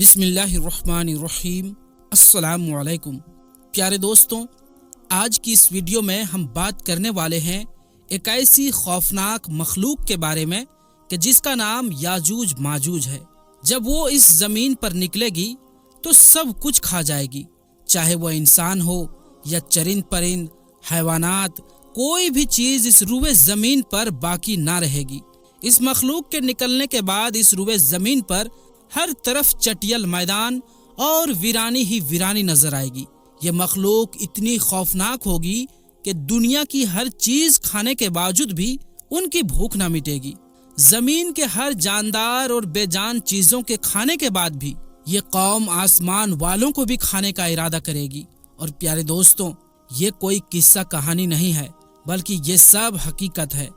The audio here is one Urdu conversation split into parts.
بسم اللہ الرحمن الرحیم۔ السلام علیکم پیارے دوستوں، آج کی اس ویڈیو میں ہم بات کرنے والے ہیں ایک ایسی خوفناک مخلوق کے بارے میں کہ جس کا نام یاجوج ماجوج ہے۔ جب وہ اس زمین پر نکلے گی تو سب کچھ کھا جائے گی، چاہے وہ انسان ہو یا چرند پرند، حیوانات، کوئی بھی چیز اس روئے زمین پر باقی نہ رہے گی۔ اس مخلوق کے نکلنے کے بعد اس روئے زمین پر ہر طرف چٹیل میدان اور ویرانی ہی ویرانی نظر آئے گی۔ یہ مخلوق اتنی خوفناک ہوگی کہ دنیا کی ہر چیز کھانے کے باوجود بھی ان کی بھوک نہ مٹے گی۔ زمین کے ہر جاندار اور بے جان چیزوں کے کھانے کے بعد بھی یہ قوم آسمان والوں کو بھی کھانے کا ارادہ کرے گی۔ اور پیارے دوستوں، یہ کوئی قصہ کہانی نہیں ہے، بلکہ یہ سب حقیقت ہے۔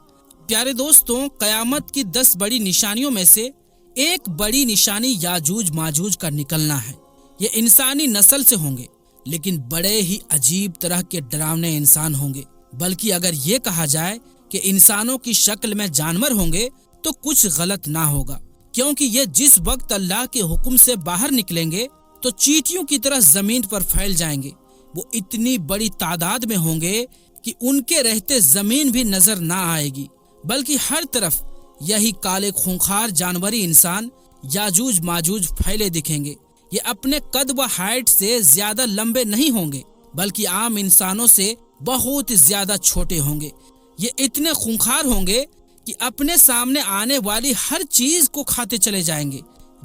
پیارے دوستوں، قیامت کی 10 بڑی نشانیوں میں سے ایک بڑی نشانی یاجوج ماجوج کا نکلنا ہے۔ یہ انسانی نسل سے ہوں گے، لیکن بڑے ہی عجیب طرح کے ڈراونے انسان ہوں گے۔ بلکہ اگر یہ کہا جائے کہ انسانوں کی شکل میں جانور ہوں گے تو کچھ غلط نہ ہوگا، کیونکہ یہ جس وقت اللہ کے حکم سے باہر نکلیں گے تو چیٹیوں کی طرح زمین پر پھیل جائیں گے۔ وہ اتنی بڑی تعداد میں ہوں گے کہ ان کے رہتے زمین بھی نظر نہ آئے گی، بلکہ ہر طرف یہی کالے خونخوار جانوری انسان یاجوج ماجوج پھیلے دکھیں گے۔ یہ اپنے قد و ہائٹ سے زیادہ لمبے نہیں ہوں گے، بلکہ عام انسانوں سے بہت زیادہ چھوٹے ہوں گے۔ یہ اتنے خونخوار ہوں گے کہ اپنے سامنے آنے والی ہر چیز کو کھاتے چلے جائیں گے،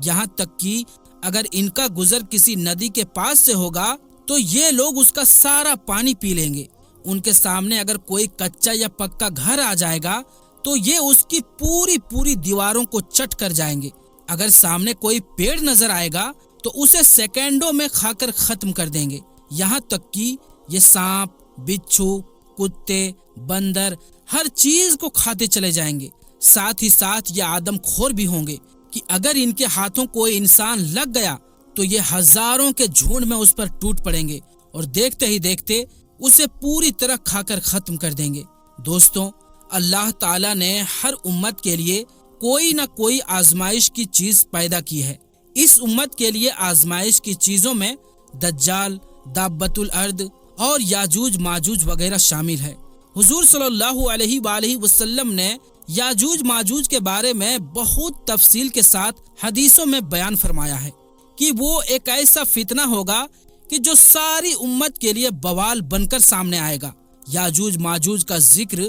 یہاں تک کہ اگر ان کا گزر کسی ندی کے پاس سے ہوگا تو یہ لوگ اس کا سارا پانی پی لیں گے۔ ان کے سامنے اگر کوئی کچا یا پکا گھر آ جائے گا تو یہ اس کی پوری دیواروں کو چٹ کر جائیں گے۔ اگر سامنے کوئی پیڑ نظر آئے گا تو اسے سیکنڈوں میں کھا کر ختم کر دیں گے، یہاں تک کہ یہ سانپ، بچھو، کتے، بندر ہر چیز کو کھاتے چلے جائیں گے۔ ساتھ ہی ساتھ یہ آدم خور بھی ہوں گے کہ اگر ان کے ہاتھوں کوئی انسان لگ گیا تو یہ ہزاروں کے جھنڈ میں اس پر ٹوٹ پڑیں گے اور دیکھتے ہی دیکھتے اسے پوری طرح کھا کر ختم کر دیں گے۔ دوستوں، اللہ تعالیٰ نے ہر امت کے لیے کوئی نہ کوئی آزمائش کی چیز پیدا کی ہے۔ اس امت کے لیے آزمائش کی چیزوں میں دجال، دابت الارض اور یاجوج ماجوج وغیرہ شامل ہے۔ حضور صلی اللہ علیہ وآلہ وسلم نے یاجوج ماجوج کے بارے میں بہت تفصیل کے ساتھ حدیثوں میں بیان فرمایا ہے کہ وہ ایک ایسا فتنہ ہوگا کہ جو ساری امت کے لیے بوال بن کر سامنے آئے گا۔ یاجوج ماجوج کا ذکر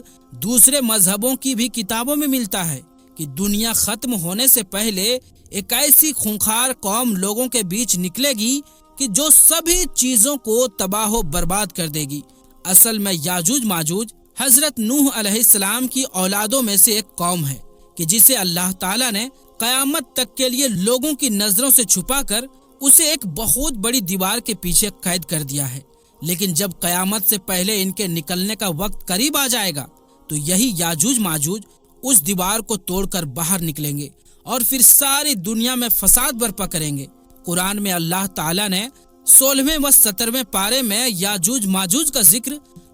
دوسرے مذہبوں کی بھی کتابوں میں ملتا ہے کہ دنیا ختم ہونے سے پہلے ایک ایسی خونخوار قوم لوگوں کے بیچ نکلے گی کہ جو سبھی چیزوں کو تباہ و برباد کر دے گی۔ اصل میں یاجوج ماجوج حضرت نوح علیہ السلام کی اولادوں میں سے ایک قوم ہے کہ جسے اللہ تعالیٰ نے قیامت تک کے لیے لوگوں کی نظروں سے چھپا کر اسے ایک بہت بڑی دیوار کے پیچھے قید کر دیا ہے۔ لیکن جب قیامت سے پہلے ان کے نکلنے کا وقت قریب آ جائے گا تو یہی یاجوج ماجوج اس دیوار کو توڑ کر باہر نکلیں گے اور پھر ساری دنیا میں فساد برپا کریں گے۔ قرآن میں اللہ تعالیٰ نے 16ویں و 17ویں پارے میں یاجوج ماجوج کا ذکر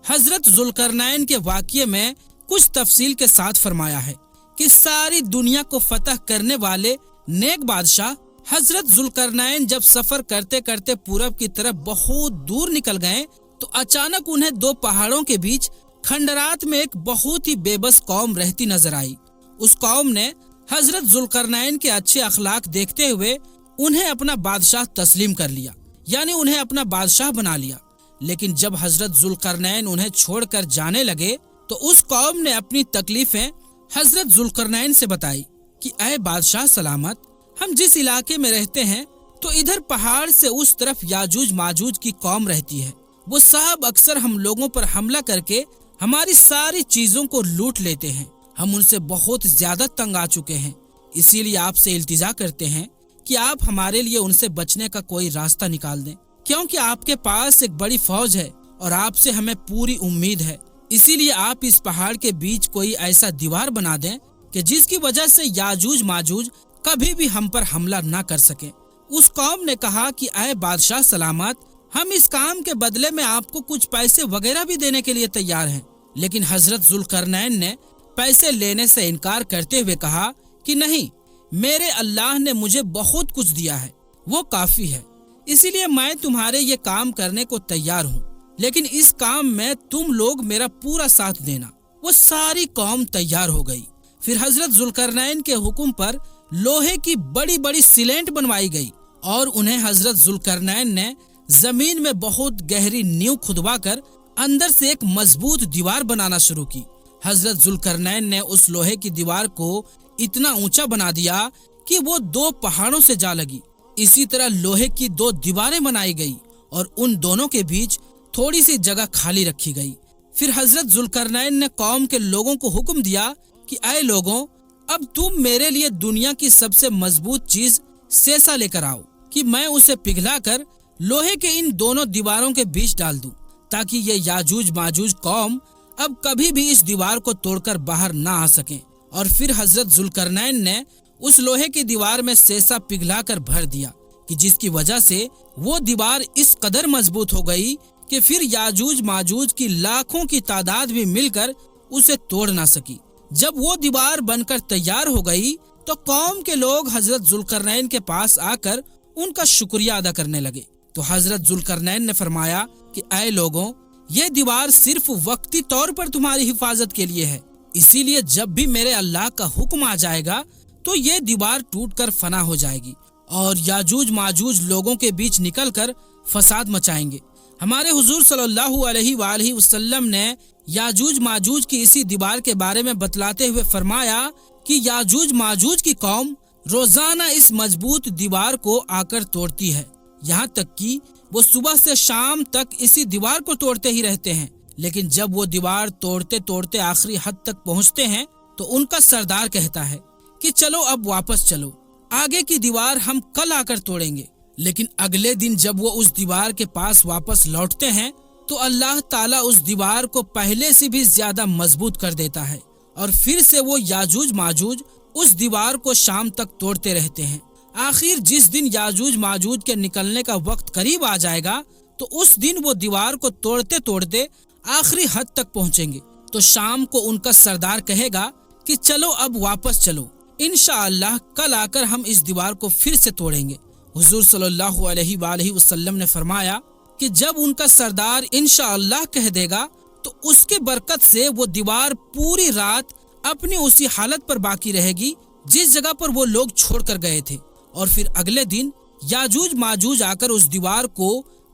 حضرت ذوالقرنین کے واقعے میں کچھ تفصیل کے ساتھ فرمایا ہے کہ ساری دنیا کو فتح کرنے والے نیک بادشاہ حضرت ذوالقرنین جب سفر کرتے کرتے پورب کی طرف بہت دور نکل گئے تو اچانک انہیں 2 پہاڑوں کے بیچ کھنڈرات میں ایک بہت ہی بے بس قوم رہتی نظر آئی۔ اس قوم نے حضرت ذوالقرنین کے اچھے اخلاق دیکھتے ہوئے انہیں اپنا بادشاہ تسلیم کر لیا، یعنی انہیں اپنا بادشاہ بنا لیا۔ لیکن جب حضرت ذوالقرنین انہیں چھوڑ کر جانے لگے تو اس قوم نے اپنی تکلیفیں حضرت ذوالقرنین سے بتائی کہ اے بادشاہ سلامت، ہم جس علاقے میں رہتے ہیں تو ادھر پہاڑ سے اس طرف یاجوج ماجوج کی قوم رہتی ہے۔ وہ صاحب اکثر ہم لوگوں پر حملہ کر کے ہماری ساری چیزوں کو لوٹ لیتے ہیں۔ ہم ان سے بہت زیادہ تنگ آ چکے ہیں، اسی لیے آپ سے التجا کرتے ہیں کہ آپ ہمارے لیے ان سے بچنے کا کوئی راستہ نکال دیں، کیونکہ آپ کے پاس ایک بڑی فوج ہے اور آپ سے ہمیں پوری امید ہے۔ اسی لیے آپ اس پہاڑ کے بیچ کوئی ایسا دیوار بنا دیں کہ جس کی وجہ سے یاجوج ماجوج کبھی بھی ہم پر حملہ نہ کر سکیں۔ اس قوم نے کہا کہ اے بادشاہ سلامت، ہم اس کام کے بدلے میں آپ کو کچھ پیسے وغیرہ بھی دینے کے لیے تیار ہیں۔ لیکن حضرت ذوالقرنین نے پیسے لینے سے انکار کرتے ہوئے کہا کہ نہیں، میرے اللہ نے مجھے بہت کچھ دیا ہے وہ کافی ہے، اسی لیے میں تمہارے یہ کام کرنے کو تیار ہوں، لیکن اس کام میں تم لوگ میرا پورا ساتھ دینا۔ وہ ساری قوم تیار ہو گئی۔ پھر حضرت ذوالقرنین کے حکم پر لوہے کی بڑی بڑی سلینٹ بنوائی گئی اور انہیں حضرت ذوالقرنین نے زمین میں بہت گہری نیو کھدوا کر اندر سے ایک مضبوط دیوار بنانا شروع کی۔ حضرت ذوالقرنین نے اس لوہے کی دیوار کو اتنا اونچا بنا دیا کہ وہ 2 پہاڑوں سے جا لگی۔ اسی طرح لوہے کی 2 دیواریں بنائی گئی اور ان دونوں کے بیچ تھوڑی سی جگہ خالی رکھی گئی۔ پھر حضرت ذوالقرنین نے قوم کے لوگوں کو حکم دیا کہ اے لوگوں، اب تم میرے لیے دنیا کی سب سے مضبوط چیز سیسا لے کر آؤ کہ میں اسے پگھلا کر لوہے کے ان دونوں دیواروں کے بیچ ڈال دوں، تاکہ یہ یاجوج ماجوج قوم اب کبھی بھی اس دیوار کو توڑ کر باہر نہ آ سکیں۔ اور پھر حضرت ذوالقرنین نے اس لوہے کی دیوار میں سیسا پگھلا کر بھر دیا کہ جس کی وجہ سے وہ دیوار اس قدر مضبوط ہو گئی کہ پھر یاجوج ماجوج کی لاکھوں کی تعداد بھی مل کر اسے توڑ نہ سکی۔ جب وہ دیوار بن کر تیار ہو گئی تو قوم کے لوگ حضرت ذوالقرنین کے پاس آ کر ان کا شکریہ ادا کرنے لگے۔ تو حضرت ذوالقرنین نے فرمایا کہ اے لوگوں، یہ دیوار صرف وقتی طور پر تمہاری حفاظت کے لیے ہے، اسی لیے جب بھی میرے اللہ کا حکم آ جائے گا تو یہ دیوار ٹوٹ کر فنا ہو جائے گی اور یاجوج ماجوج لوگوں کے بیچ نکل کر فساد مچائیں گے۔ ہمارے حضور صلی اللہ علیہ وآلہ وسلم نے یاجوج ماجوج کی اسی دیوار کے بارے میں بتلاتے ہوئے فرمایا کہ یاجوج ماجوج کی قوم روزانہ اس مضبوط دیوار کو آ کر توڑتی ہے، یہاں تک کہ وہ صبح سے شام تک اسی دیوار کو توڑتے ہی رہتے ہیں، لیکن جب وہ دیوار توڑتے توڑتے آخری حد تک پہنچتے ہیں تو ان کا سردار کہتا ہے کہ چلو اب واپس چلو، آگے کی دیوار ہم کل آ کر توڑیں گے۔ لیکن اگلے دن جب وہ اس دیوار کے پاس واپس لوٹتے ہیں تو اللہ تعالیٰ اس دیوار کو پہلے سے بھی زیادہ مضبوط کر دیتا ہے اور پھر سے وہ یاجوج ماجوج اس دیوار کو شام تک توڑتے رہتے ہیں۔ آخر جس دن یاجوج ماجوج کے نکلنے کا وقت قریب آ جائے گا تو اس دن وہ دیوار کو توڑتے توڑتے آخری حد تک پہنچیں گے، تو شام کو ان کا سردار کہے گا کہ چلو اب واپس چلو، انشاءاللہ کل آ کر ہم اس دیوار کو پھر سے توڑیں گے۔ حضور صلی اللہ علیہ وآلہ وسلم نے فرمایا کہ جب ان کا سردار انشاءاللہ کہہ دے گا تو اس کی برکت سے وہ دیوار پوری رات اپنی اسی حالت پر باقی رہے گی جس جگہ پر وہ لوگ چھوڑ کر گئے تھے، اور پھر اگلے دن یاجوج ماجوج آ کر اس دیوار کو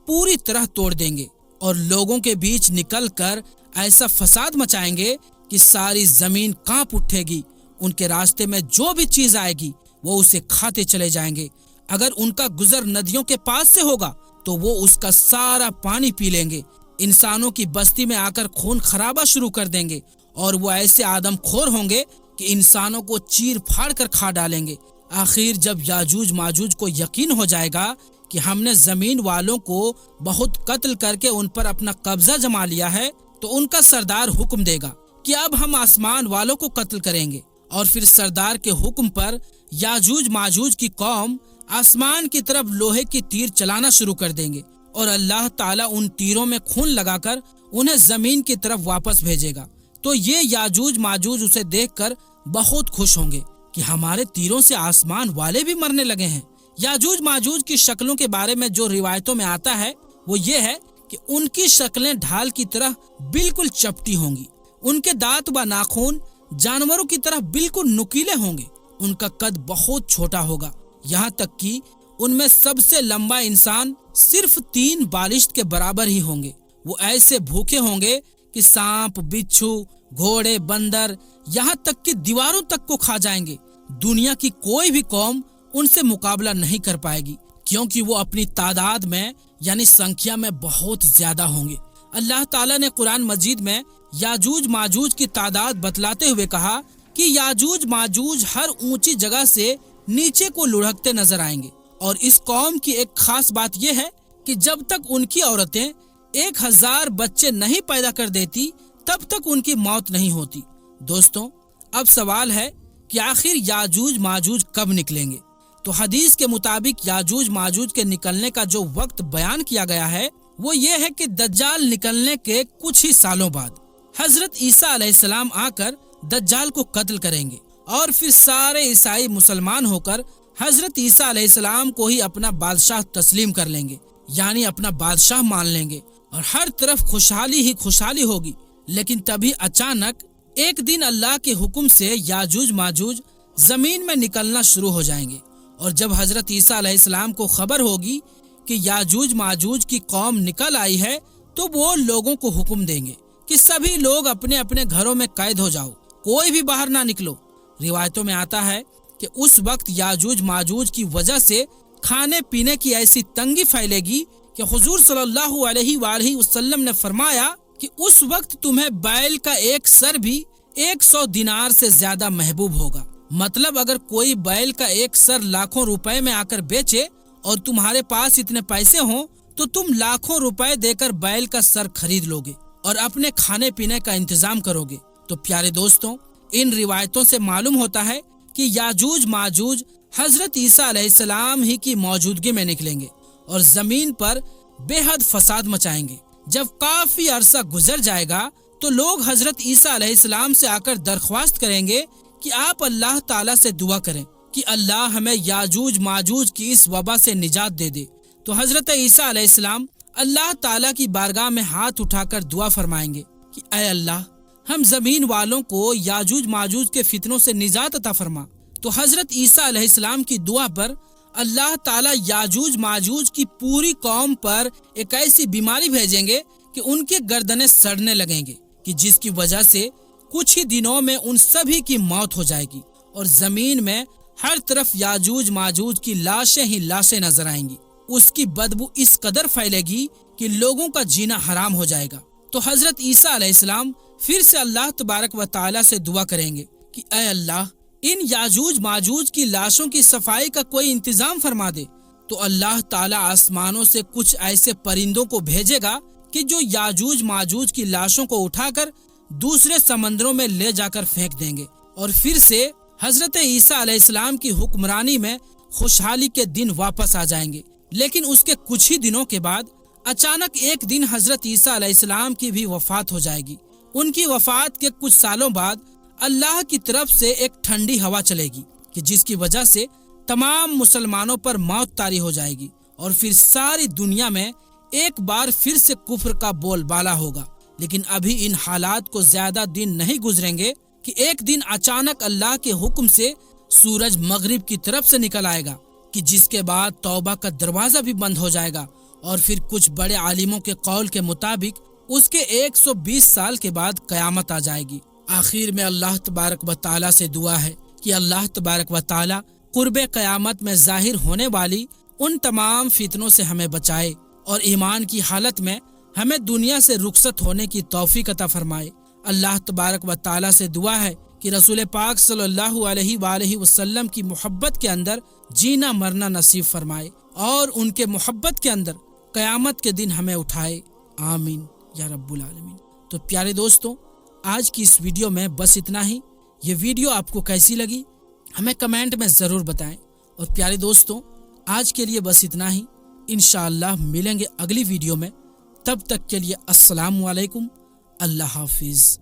پوری طرح توڑ دیں گے اور لوگوں کے بیچ نکل کر ایسا فساد مچائیں گے کہ ساری زمین کانپ اٹھے گی۔ ان کے راستے میں جو بھی چیز آئے گی وہ اسے کھاتے چلے جائیں گے۔ اگر ان کا گزر ندیوں کے پاس سے ہوگا تو وہ اس کا سارا پانی پی لیں گے۔ انسانوں کی بستی میں آ کر خون خرابہ شروع کر دیں گے اور وہ ایسے آدم خور ہوں گے کہ انسانوں کو چیر پھاڑ کر کھا ڈالیں گے۔ آخر جب یاجوج ماجوج کو یقین ہو جائے گا کہ ہم نے زمین والوں کو بہت قتل کر کے ان پر اپنا قبضہ جما لیا ہے تو ان کا سردار حکم دے گا کہ اب ہم آسمان والوں کو قتل کریں گے، اور پھر سردار کے حکم پر یاجوج ماجوج کی قوم آسمان کی طرف لوہے کی تیر چلانا شروع کر دیں گے اور اللہ تعالیٰ ان تیروں میں خون لگا کر انہیں زمین کی طرف واپس بھیجے گا۔ تو یہ یاجوج ماجوج اسے دیکھ کر بہت خوش ہوں گے کہ ہمارے تیروں سے آسمان والے بھی مرنے لگے ہیں۔ یاجوج ماجوج کی شکلوں کے بارے میں جو روایتوں میں آتا ہے وہ یہ ہے کہ ان کی شکلیں ڈھال کی طرح بالکل چپٹی ہوں گی، ان کے دانت و ناخن جانوروں کی طرح بالکل نکیلے ہوں گے، ان کا قد بہت چھوٹا ہوگا، یہاں تک کہ ان میں سب سے لمبا انسان صرف 3 بالشت کے برابر ہی ہوں گے۔ وہ ایسے بھوکے ہوں گے کہ سانپ، بچھو، گھوڑے، بندر، یہاں تک کہ دیواروں تک کو کھا جائیں گے۔ دنیا کی کوئی بھی قوم ان سے مقابلہ نہیں کر پائے گی، کیونکہ وہ اپنی تعداد میں یعنی سنکھیا میں بہت زیادہ ہوں گے۔ اللہ تعالیٰ نے قرآن مجید میں یاجوج ماجوج کی تعداد بتلاتے ہوئے کہا کہ یاجوج ماجوج ہر اونچی جگہ سے نیچے کو لڑھکتے نظر آئیں گے، اور اس قوم کی ایک خاص بات یہ ہے کہ جب تک ان کی عورتیں 1000 بچے نہیں پیدا کر دیتی تب تک ان کی موت نہیں ہوتی۔ دوستوں، اب سوال ہے کہ آخر یاجوج ماجوج کب نکلیں گے؟ تو حدیث کے مطابق یاجوج ماجوج کے نکلنے کا جو وقت بیان کیا گیا ہے وہ یہ ہے کہ دجال نکلنے کے کچھ ہی سالوں بعد حضرت عیسیٰ علیہ السلام آ کر دجال کو قتل کریں گے، اور پھر سارے عیسائی مسلمان ہو کر حضرت عیسیٰ علیہ السلام کو ہی اپنا بادشاہ تسلیم کر لیں گے، یعنی اپنا بادشاہ مان لیں گے، اور ہر طرف خوشحالی ہی خوشحالی ہوگی۔ لیکن تبھی اچانک ایک دن اللہ کے حکم سے یاجوج ماجوج زمین میں نکلنا شروع ہو جائیں گے، اور جب حضرت عیسیٰ علیہ السلام کو خبر ہوگی کہ یاجوج ماجوج کی قوم نکل آئی ہے، تو وہ لوگوں کو حکم دیں گے کہ سبھی لوگ اپنے اپنے گھروں میں قید ہو جاؤ، کوئی بھی باہر نہ نکلو۔ روایتوں میں آتا ہے کہ اس وقت یاجوج ماجوج کی وجہ سے کھانے پینے کی ایسی تنگی پھیلے گی کہ حضور صلی اللہ علیہ وآلہ وسلم نے فرمایا کہ اس وقت تمہیں بیل کا ایک سر بھی 100 دینار سے زیادہ محبوب ہوگا۔ مطلب اگر کوئی بیل کا ایک سر لاکھوں روپے میں آ کر بیچے اور تمہارے پاس اتنے پیسے ہوں تو تم لاکھوں روپے دے کر بیل کا سر خرید لو گے اور اپنے کھانے پینے کا انتظام کرو گے۔ تو پیارے دوستوں، ان روایتوں سے معلوم ہوتا ہے کہ یاجوج ماجوج حضرت عیسیٰ علیہ السلام ہی کی موجودگی میں نکلیں گے اور زمین پر بے حد فساد مچائیں گے۔ جب کافی عرصہ گزر جائے گا تو لوگ حضرت عیسیٰ علیہ السلام سے آ کر درخواست کریں گے کہ آپ اللہ تعالیٰ سے دعا کریں کہ اللہ ہمیں یاجوج ماجوج کی اس وبا سے نجات دے دے۔ تو حضرت عیسیٰ علیہ السلام اللہ تعالیٰ کی بارگاہ میں ہاتھ اٹھا کر دعا فرمائیں گے کہ اے اللہ، ہم زمین والوں کو یاجوج ماجوج کے فتنوں سے نجات عطا فرما۔ تو حضرت عیسیٰ علیہ السلام کی دعا پر اللہ تعالیٰ یاجوج ماجوج کی پوری قوم پر ایک ایسی بیماری بھیجیں گے کہ ان کی گردنیں سڑنے لگیں گے، کہ جس کی وجہ سے کچھ ہی دنوں میں ان سبھی کی موت ہو جائے گی، اور زمین میں ہر طرف یاجوج ماجوج کی لاشیں ہی لاشیں نظر آئیں گی۔ اس کی بدبو اس قدر پھیلے گی کہ لوگوں کا جینا حرام ہو جائے گا۔ تو حضرت عیسیٰ علیہ السلام پھر سے اللہ تبارک و تعالیٰ سے دعا کریں گے کہ اے اللہ، ان یاجوج ماجوج کی لاشوں کی صفائی کا کوئی انتظام فرما دے۔ تو اللہ تعالیٰ آسمانوں سے کچھ ایسے پرندوں کو بھیجے گا کہ جو یاجوج ماجوج کی لاشوں کو اٹھا کر دوسرے سمندروں میں لے جا کر پھینک دیں گے، اور پھر سے حضرت عیسیٰ علیہ السلام کی حکمرانی میں خوشحالی کے دن واپس آ جائیں گے۔ لیکن اس کے کچھ ہی دنوں کے بعد اچانک ایک دن حضرت عیسیٰ علیہ السلام کی بھی وفات ہو جائے گی۔ ان کی وفات کے کچھ سالوں بعد اللہ کی طرف سے ایک ٹھنڈی ہوا چلے گی کہ جس کی وجہ سے تمام مسلمانوں پر موت طاری ہو جائے گی، اور پھر ساری دنیا میں ایک بار پھر سے کفر کا بول بالا ہوگا۔ لیکن ابھی ان حالات کو زیادہ دن نہیں گزریں گے کہ ایک دن اچانک اللہ کے حکم سے سورج مغرب کی طرف سے نکل آئے گا، کہ جس کے بعد توبہ کا دروازہ بھی بند ہو جائے گا، اور پھر کچھ بڑے عالموں کے قول کے مطابق اس کے 120 سال کے بعد قیامت آ جائے گی۔ آخر میں اللہ تبارک و تعالیٰ سے دعا ہے کہ اللہ تبارک و تعالیٰ قرب قیامت میں ظاہر ہونے والی ان تمام فتنوں سے ہمیں بچائے، اور ایمان کی حالت میں ہمیں دنیا سے رخصت ہونے کی توفیق عطا فرمائے۔ اللہ تبارک و تعالیٰ سے دعا ہے کہ رسول پاک صلی اللہ علیہ وآلہ وسلم کی محبت کے اندر جینا مرنا نصیب فرمائے، اور ان کے محبت کے اندر قیامت کے دن ہمیں اٹھائے، آمین یا رب العالمین۔ تو پیارے دوستوں، آج کی اس ویڈیو میں بس اتنا ہی۔ یہ ویڈیو آپ کو کیسی لگی ہمیں کمنٹ میں ضرور بتائیں، اور پیارے دوستوں، آج کے لیے بس اتنا ہی۔ انشاءاللہ ملیں گے اگلی ویڈیو میں، تب تک کے لیے السلام علیکم، اللہ حافظ۔